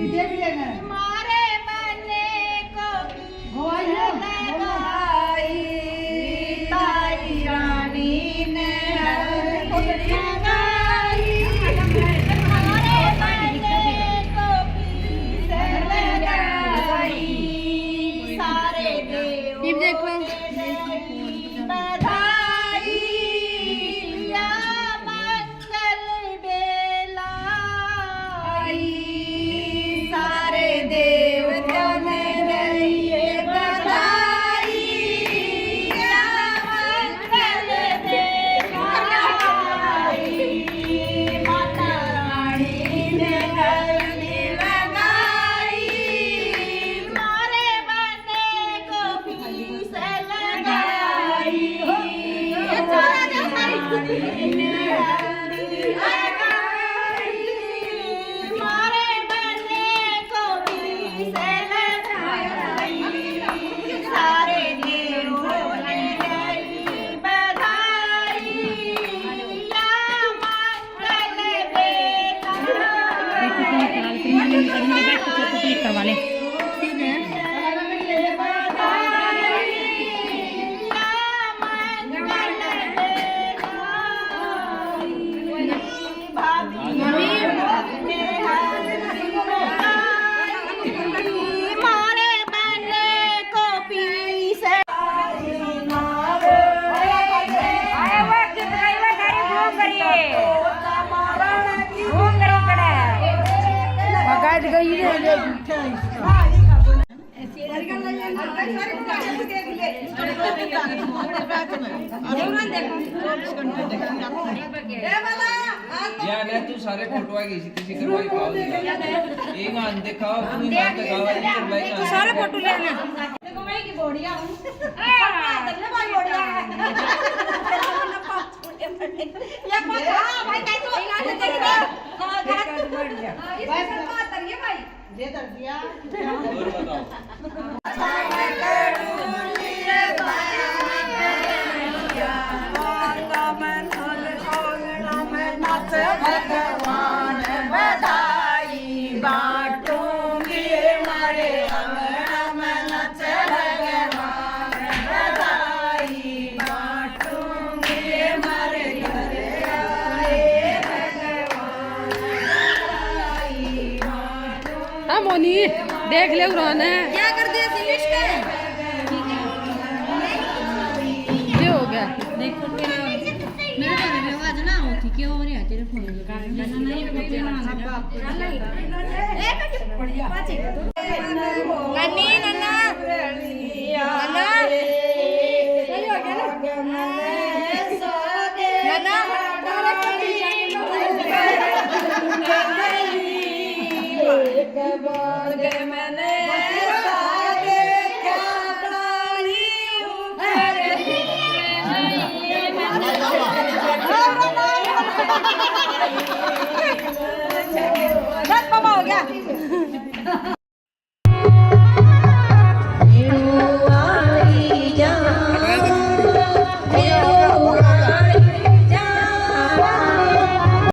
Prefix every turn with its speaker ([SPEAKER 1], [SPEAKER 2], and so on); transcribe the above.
[SPEAKER 1] मारे बने को लगाई ताई रानी ने लगाई मारे बने को लगाई सारे देव बधाई या मंगल बेलाई सारे देवता ने रहिए बधाई या मंगल बेलाई माता रानी ने गले लगाई मारे बने को पीस लगाई मारे बने को पीस लगाई सारे देवों ने गई बधाई या मंगल बेलाई मारे बने को पीस
[SPEAKER 2] या ने तू सारे फोटो आई गई किसी करवाई पाओ ये गान दिखाओ तू गान दिखाओ तू
[SPEAKER 1] सारे फोटो लेना देखो मैं की बोड़िया हूं तन्ने भाई बोड़िया या को भाई काय तू गान देख दे बस तरिए भाई जे तर दिया
[SPEAKER 2] और बताओ
[SPEAKER 1] भगवान बधाई बाटूंगी मारे अंगना में नच भगवान बधाई बाटूंगी मारे घरे आए भगवान बधाई बाटूंगी।
[SPEAKER 3] हाँ मोनी देख ले उन्होंने
[SPEAKER 1] क्या कर दिया सिलिश के
[SPEAKER 3] ये हो गया
[SPEAKER 4] देखो तेरा मेरे को भी आवाज ना होती क्यों हो रही है तेरे फोन में
[SPEAKER 1] बढ़िया नन्नी नन्ना नन्ना